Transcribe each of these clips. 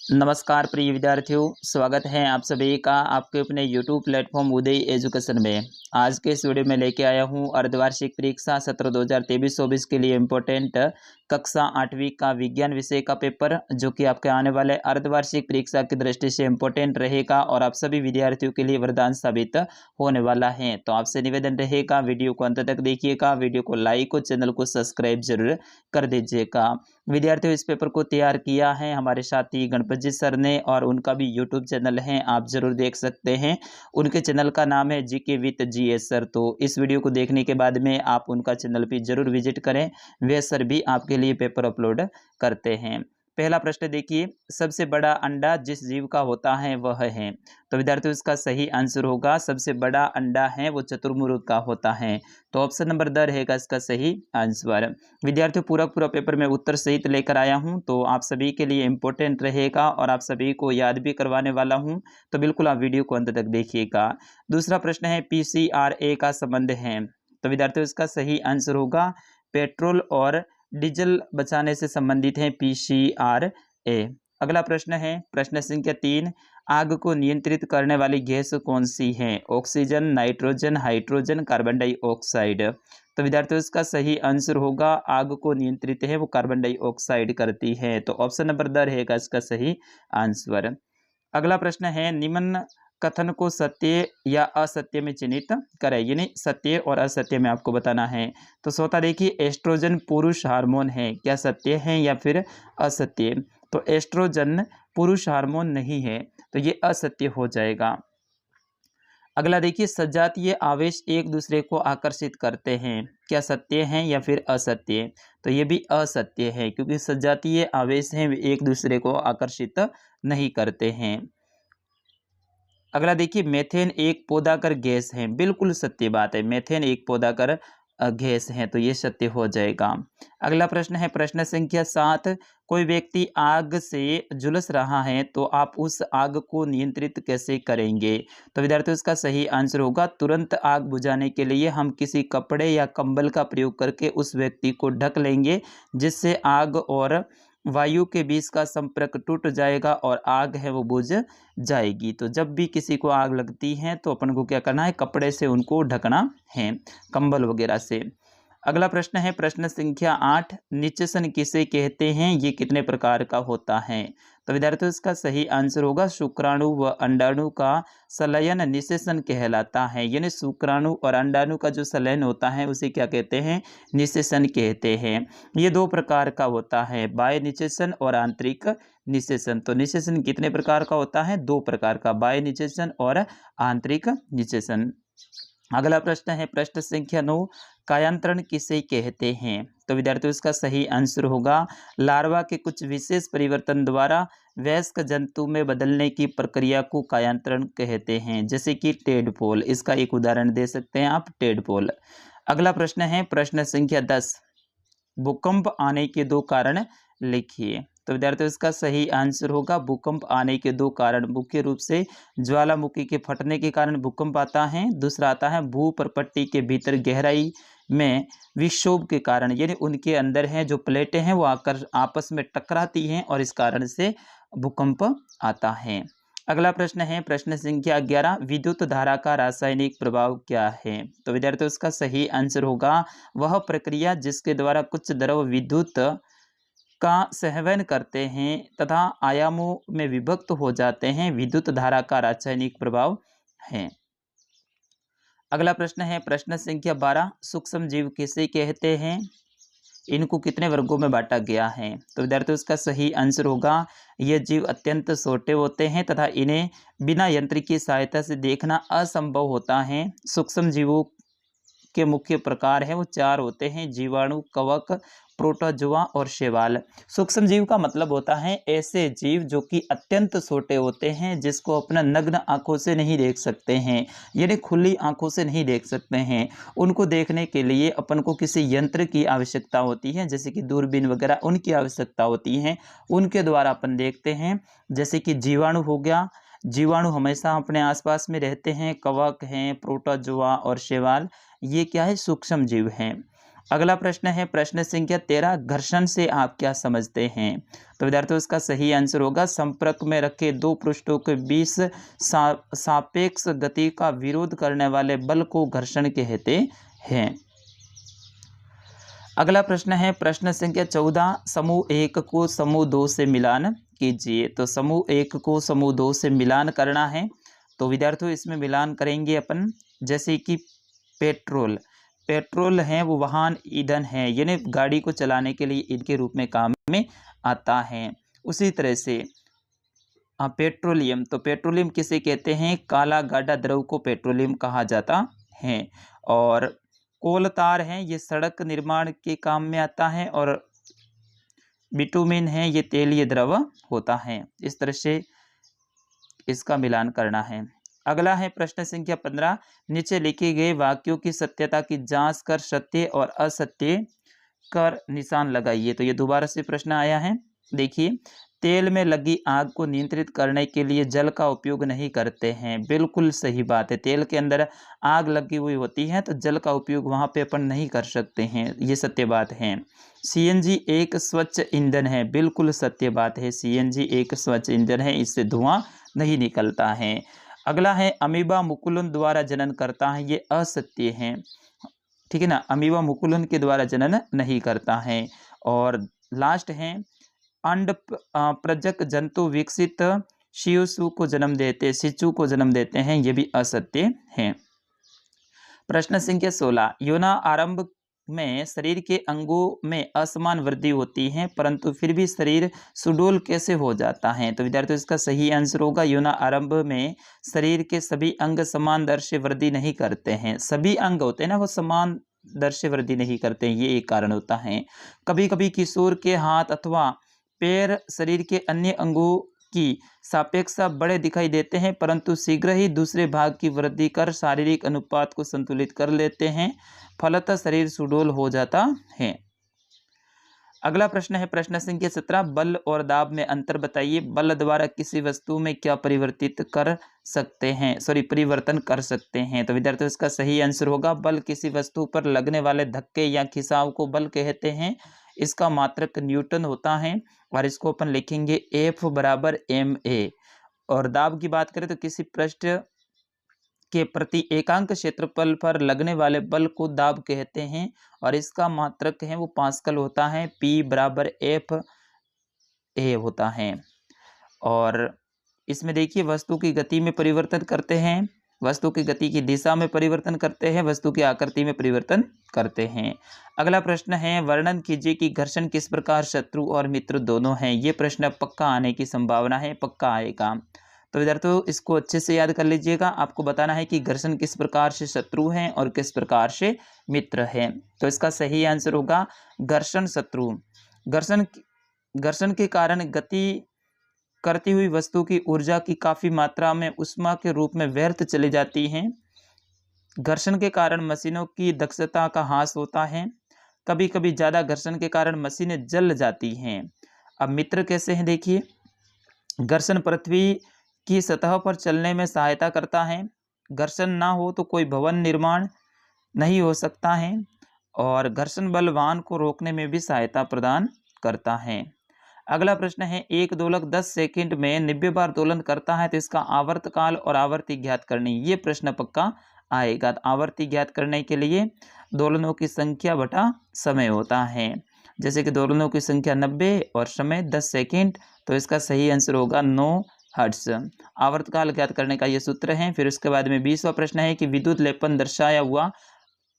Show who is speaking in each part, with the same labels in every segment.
Speaker 1: नमस्कार प्रिय विद्यार्थियों, स्वागत है आप सभी का आपके अपने YouTube प्लेटफॉर्म उदय एजुकेशन में। आज के इस वीडियो में लेके आया हूँ अर्धवार्षिक परीक्षा सत्र 2023-24 के लिए इम्पोर्टेंट कक्षा 8वीं का विज्ञान विषय का पेपर, जो कि आपके आने वाले अर्धवार्षिक परीक्षा की दृष्टि से इम्पोर्टेंट रहेगा और आप सभी विद्यार्थियों के लिए वरदान साबित होने वाला है। तो आपसे निवेदन रहेगा, वीडियो को अंत तक देखिएगा, वीडियो को लाइक और चैनल को सब्सक्राइब जरूर कर दीजिएगा। विद्यार्थियों, इस पेपर को तैयार किया है हमारे साथी गणपत जी सर ने और उनका भी यूट्यूब चैनल है, आप जरूर देख सकते हैं। उनके चैनल का नाम है जीके विद जीएस सर। तो इस वीडियो को देखने के बाद में आप उनका चैनल भी जरूर विजिट करें, वे सर भी आपके लिए पेपर अपलोड करते हैं। पहला प्रश्न देखिए, सबसे बड़ा अंडा जिस जीव का होता है वह है। तो विद्यार्थियों, इसका सही आंसर होगा सबसे बड़ा अंडा है वो चतुर्मुर्ग का होता है। तो ऑप्शन नंबर द रहेगा इसका सही आंसर। विद्यार्थियों, पूरा पेपर में उत्तर सहित लेकर आया हूं, तो आप सभी के लिए इंपॉर्टेंट रहेगा और आप सभी को याद भी करवाने वाला हूं, तो बिल्कुल आप वीडियो को अंत तक देखिएगा। दूसरा प्रश्न है, पीसीआरए का संबंध है। तो विद्यार्थियों, इसका सही आंसर होगा पेट्रोल और डीजल बचाने से संबंधित है पीसीआरए। अगला प्रश्न है, प्रश्न संख्या 3, आग को नियंत्रित करने वाली गैस कौन सी है? Oxygen, nitrogen, hydrogen, carbon dioxide. तो विद्यार्थियों, इसका सही आंसर होगा आग को नियंत्रित है वो कार्बन डाइऑक्साइड करती है। तो ऑप्शन नंबर द रहेगा इसका सही आंसर। अगला प्रश्न है, निम्न कथन को सत्य या असत्य में चिन्हित करें, यानी सत्य और असत्य में आपको बताना है। तो स्वतः देखिए, एस्ट्रोजन पुरुष हार्मोन है, क्या सत्य है या फिर असत्य? तो एस्ट्रोजन पुरुष हार्मोन नहीं है, तो ये असत्य हो जाएगा। अगला देखिए, सजातीय आवेश एक दूसरे को आकर्षित करते हैं, क्या सत्य है या फिर असत्य? तो ये भी असत्य है, क्योंकि सजातीय आवेश हैं वे एक दूसरे को आकर्षित नहीं करते हैं। अगला देखिए, मेथेन एक पौधाकर गैस है, बिल्कुल सत्य बात है, मेथेन एक पौधाकर गैस है, तो ये सत्य हो जाएगा। अगला प्रश्न है, प्रश्न संख्या 7, कोई व्यक्ति आग से झुलस रहा है तो आप उस आग को नियंत्रित कैसे करेंगे? तो विद्यार्थियों, इसका सही आंसर होगा तुरंत आग बुझाने के लिए हम किसी कपड़े या कंबल का प्रयोग करके उस व्यक्ति को ढक लेंगे, जिससे आग और वायु के बीच का संपर्क टूट जाएगा और आग है वो बुझ जाएगी। तो जब भी किसी को आग लगती है तो अपन को क्या करना है, कपड़े से उनको ढकना है, कंबल वगैरह से। अगला प्रश्न है, प्रश्न संख्या 8, निषेचन किसे कहते हैं, ये कितने प्रकार का होता है? तो विद्यार्थियों, इसका सही आंसर होगा शुक्राणु व अंडाणु का संलयन निषेचन कहलाता है, यानी शुक्राणु और अंडाणु का जो संलयन होता है उसे क्या कहते हैं, निषेचन कहते हैं। ये दो प्रकार का होता है, बाह्य निषेचन और आंतरिक निषेचन। तो निषेचन कितने प्रकार का होता है? दो प्रकार का, बाह्य निषेचन और आंतरिक निषेचन। अगला प्रश्न है, प्रश्न संख्या 9, कायांतरण किसे कहते हैं? तो विद्यार्थियों, इसका सही आंसर होगा लार्वा के कुछ विशेष परिवर्तन द्वारा वयस्क जंतु में बदलने की प्रक्रिया को कायांतरण कहते हैं, जैसे कि टेडपोल। इसका एक उदाहरण दे सकते हैं आप, टेडपोल। अगला प्रश्न है, प्रश्न संख्या 10, भूकंप आने के दो कारण लिखिए। तो विद्यार्थियों, इसका सही आंसर होगा भूकंप आने के दो कारण, मुख्य रूप से ज्वालामुखी के फटने के कारण भूकंप आता है, दूसरा आता है भूपर्पट्टी के भीतर गहराई में विक्षोभ के कारण, यानी उनके अंदर हैं जो प्लेटें हैं वो आकर आपस में टकराती हैं और इस कारण से भूकंप आता है। अगला प्रश्न है, प्रश्न संख्या 11, विद्युत धारा का रासायनिक प्रभाव क्या है? तो विद्यार्थियों, इसका सही आंसर होगा वह प्रक्रिया जिसके द्वारा कुछ द्रव विद्युत का सहवन करते हैं तथा आयामों में विभक्त हो जाते हैं, विद्युत धारा का रासायनिक प्रभाव है। अगला प्रश्न है, प्रश्न संख्या 12, सूक्ष्म जीव किसे कहते हैं, इनको कितने वर्गों में बांटा गया है? तो विद्यार्थियों, इसका सही आंसर होगा ये जीव अत्यंत छोटे होते हैं तथा इन्हें बिना यंत्र की सहायता से देखना असंभव होता है। सूक्ष्म जीवों के मुख्य प्रकार है वो 4 होते हैं, जीवाणु, कवक, प्रोटोजोआ और शैवाल। सूक्ष्म जीव का मतलब होता है ऐसे जीव जो कि अत्यंत छोटे होते हैं, जिसको अपना नग्न आंखों से नहीं देख सकते हैं, यानी खुली आंखों से नहीं देख सकते हैं। उनको देखने के लिए अपन को किसी यंत्र की आवश्यकता होती है, जैसे कि दूरबीन वगैरह उनकी आवश्यकता होती है, उनके द्वारा अपन देखते हैं। जैसे कि जीवाणु हो गया, जीवाणु हमेशा अपने आसपास में रहते हैं, कवक हैं, प्रोटोजोआ और शैवाल, ये क्या है, सूक्ष्म जीव हैं। अगला प्रश्न है प्रश्न संख्या 13, घर्षण से आप क्या समझते हैं? तो विद्यार्थियों इसका सही आंसर होगा संपर्क में रखे दो पृष्ठों के बीच सापेक्ष गति का विरोध करने वाले बल को घर्षण कहते हैं। अगला प्रश्न है प्रश्न संख्या 14, समूह 1 को समूह 2 से मिलान कीजिए। तो समूह 1 को समूह 2 से मिलान करना है, तो विद्यार्थियों इसमें मिलान करेंगे अपन, जैसे कि पेट्रोल है वो वाहन ईंधन है, यानी गाड़ी को चलाने के लिए इनके रूप में काम में आता है। उसी तरह से पेट्रोलियम, तो पेट्रोलियम किसे कहते हैं? काला गाढ़ा द्रव को पेट्रोलियम कहा जाता है। और कोल तार है, ये सड़क निर्माण के काम में आता है। और बिटुमिन है, ये तेलीय द्रव होता है। इस तरह से इसका मिलान करना है। अगला है प्रश्न संख्या 15, नीचे लिखे गए वाक्यों की सत्यता की जांच कर सत्य और असत्य कर निशान लगाइए। तो ये दोबारा से प्रश्न आया है। देखिए, तेल में लगी आग को नियंत्रित करने के लिए जल का उपयोग नहीं करते हैं। बिल्कुल सही बात है, तेल के अंदर आग लगी हुई होती है तो जल का उपयोग वहाँ पे अपन नहीं कर सकते हैं, ये सत्य बात है। सीएनजी एक स्वच्छ ईंधन है, बिल्कुल सत्य बात है, सीएनजी एक स्वच्छ ईंधन है, इससे धुआं नहीं निकलता है। अगला है अमीबा मुकुलन द्वारा जनन करता है, ये असत्य है, ठीक है ना, अमीबा मुकुलन के द्वारा जनन नहीं करता है। और लास्ट है अंड प्रजक जंतु विकसित शिशु को जन्म देते हैं, ये भी असत्य है। प्रश्न संख्या 16, यौना आरंभ में शरीर के अंगों में असमान वृद्धि होती है परंतु फिर भी शरीर सुडौल कैसे हो जाता है? तो विद्यार्थियों इसका सही आंसर होगा यौना आरंभ में शरीर के सभी अंग समान दर से वृद्धि नहीं करते हैं। सभी अंग होते हैं ना, वो समान दर से वृद्धि नहीं करते हैं, ये एक कारण होता है। कभी कभी किशोर के हाथ अथवा पैर शरीर के अन्य अंगों की सापेक्षा बड़े दिखाई देते हैं परंतु शीघ्र ही दूसरे भाग की वृद्धि कर शारीरिक अनुपात को संतुलित कर लेते हैं, फलतः शरीर सुडौल हो जाता है। अगला प्रश्न है प्रश्न संख्या 17, बल और दाब में अंतर बताइए। बल द्वारा किसी वस्तु में क्या परिवर्तन कर सकते हैं? तो विद्यार्थियों इसका सही आंसर होगा बल किसी वस्तु पर लगने वाले धक्के या खिंचाव को बल कहते हैं। इसका मात्रक न्यूटन होता है और इसको अपन लिखेंगे F बराबर ma। और दाब की बात करें तो किसी पृष्ठ के प्रति एकांक क्षेत्रफल पर लगने वाले बल को दाब कहते हैं और इसका मात्रक है वो पास्कल होता है, P बराबर F a होता है। और इसमें देखिए वस्तु की गति में परिवर्तन करते हैं, वस्तु की गति की दिशा में परिवर्तन करते हैं, वस्तु की आकृति में परिवर्तन करते हैं। अगला प्रश्न है वर्णन कीजिए कि घर्षण किस प्रकार शत्रु और मित्र दोनों हैं। ये प्रश्न पक्का आने की संभावना है, पक्का आएगा। तो विद्यार्थियों इसको अच्छे से याद कर लीजिएगा। आपको बताना है कि घर्षण किस प्रकार से शत्रु हैं और किस प्रकार से मित्र हैं। तो इसका सही आंसर होगा घर्षण शत्रु। घर्षण के कारण गति करती हुई वस्तु की ऊर्जा की काफी मात्रा में ऊष्मा के रूप में व्यर्थ चली जाती है। घर्षण के कारण मशीनों की दक्षता का ह्रास होता है। कभी कभी ज्यादा घर्षण के कारण मशीनें जल जाती हैं। अब मित्र कैसे हैं देखिए, घर्षण पृथ्वी की सतह पर चलने में सहायता करता है। घर्षण ना हो तो कोई भवन निर्माण नहीं हो सकता है और घर्षण बल वाहन को रोकने में भी सहायता प्रदान करता है। अगला प्रश्न है एक दोलक 10 सेकंड में 90 बार दोलन करता है तो इसका आवर्तकाल और आवर्ती ज्ञात करनी। ये प्रश्न पक्का आएगा। आवर्ती ज्ञात करने के लिए दोलनों की संख्या बटा समय होता है, जैसे कि दोलनों की संख्या 90 और समय 10 सेकंड, तो इसका सही आंसर होगा 9 हर्ट्ज। आवर्तकाल ज्ञात करने का ये सूत्र है। फिर उसके बाद में 20वां प्रश्न है कि विद्युत लेपन दर्शाया हुआ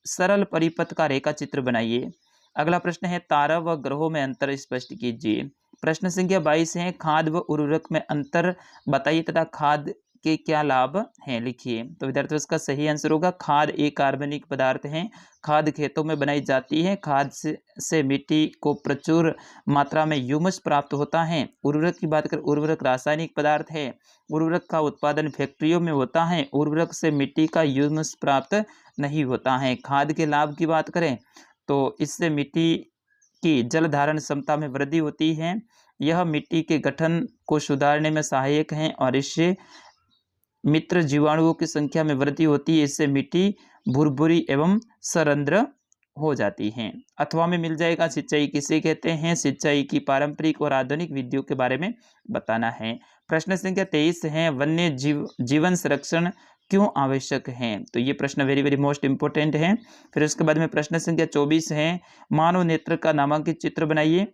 Speaker 1: सरल परिपथ का रेखा चित्र बनाइए। अगला प्रश्न है तारा व ग्रहों में अंतर स्पष्ट कीजिए। प्रश्न संख्या 22 है खाद व उर्वरक में अंतर बताइए तथा खाद के क्या लाभ हैं लिखिए। तो विद्यार्थियों इसका सही आंसर होगा खाद एक कार्बनिक पदार्थ है। खाद खेतों में बनाई जाती है। खाद से मिट्टी को प्रचुर मात्रा में ह्यूमस प्राप्त होता है। उर्वरक की बात करें, उर्वरक रासायनिक पदार्थ है। उर्वरक का उत्पादन फैक्ट्रियों में होता है। उर्वरक से मिट्टी का ह्यूमस प्राप्त नहीं होता है। खाद के लाभ की बात करें तो इससे मिट्टी की जल धारण क्षमता में वृद्धि होती है। यह मिट्टी के गठन को सुधारने में सहायक है और इससे मित्र जीवाणुओं की संख्या में वृद्धि होती है। इससे मिट्टी भुरभुरी एवं सरंध्र हो जाती हैं। अथवा में मिल जाएगा सिंचाई किसे कहते हैं, सिंचाई की पारंपरिक और आधुनिक विधियों के बारे में बताना है। प्रश्न संख्या 23 है, वन्य जीवन संरक्षण क्यों आवश्यक है? तो ये प्रश्न वेरी वेरी मोस्ट इंपोर्टेंट है। फिर उसके बाद में प्रश्न संख्या 24 है, मानव नेत्र का नामांकित चित्र बनाइए।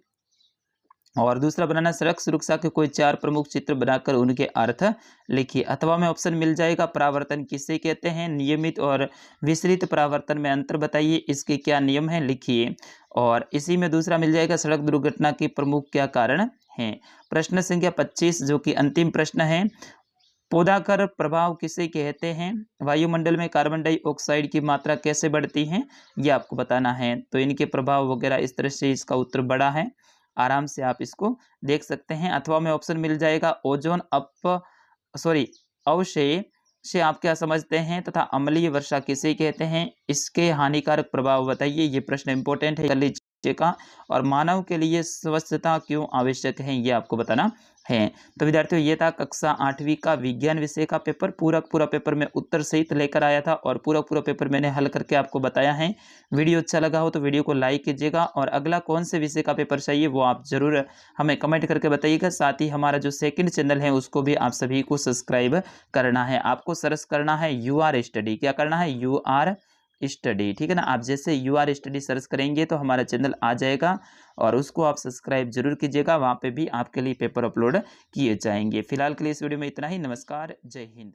Speaker 1: और दूसरा बनाना, सड़क सुरक्षा के कोई 4 प्रमुख चित्र बनाकर उनके अर्थ लिखिए। अथवा में ऑप्शन मिल जाएगा, परावर्तन किसे कहते हैं, नियमित और विसरित परावर्तन में अंतर बताइए, इसके क्या नियम हैं लिखिए। और इसी में दूसरा मिल जाएगा, सड़क दुर्घटना के प्रमुख क्या कारण हैं। प्रश्न संख्या 25 जो कि अंतिम प्रश्न है, पौधाकर प्रभाव किसे कहते हैं, वायुमंडल में कार्बन डाइऑक्साइड की मात्रा कैसे बढ़ती है, ये आपको बताना है। तो इनके प्रभाव वगैरह इस तरह से इसका उत्तर बड़ा है, आराम से आप इसको देख सकते हैं। अथवा में ऑप्शन मिल जाएगा, ओजोन अवक्षय से आप क्या समझते हैं, तथा अम्लीय वर्षा किसे कहते हैं, इसके हानिकारक प्रभाव बताइए। ये प्रश्न इंपॉर्टेंट है, कर लीजिएगा। और मानव के लिए स्वच्छता क्यों आवश्यक है, ये आपको बताना है। तो विद्यार्थियों, ये था कक्षा 8वीं का विज्ञान विषय का पेपर। पूरा पेपर में उत्तर सहित लेकर आया था और पूरा पेपर मैंने हल करके आपको बताया है। वीडियो अच्छा लगा हो तो वीडियो को लाइक कीजिएगा, और अगला कौन से विषय का पेपर चाहिए वो आप जरूर हमें कमेंट करके बताइएगा। साथ ही हमारा जो सेकंड चैनल है उसको भी आप सभी को सब्सक्राइब करना है। आपको सर्च करना है UR स्टडी। क्या करना है, UR स्टडी, ठीक है ना। आप जैसे UR स्टडी सर्च करेंगे तो हमारा चैनल आ जाएगा, और उसको आप सब्सक्राइब जरूर कीजिएगा। वहाँ पे भी आपके लिए पेपर अपलोड किए जाएंगे। फिलहाल के लिए इस वीडियो में इतना ही। नमस्कार, जय हिंद।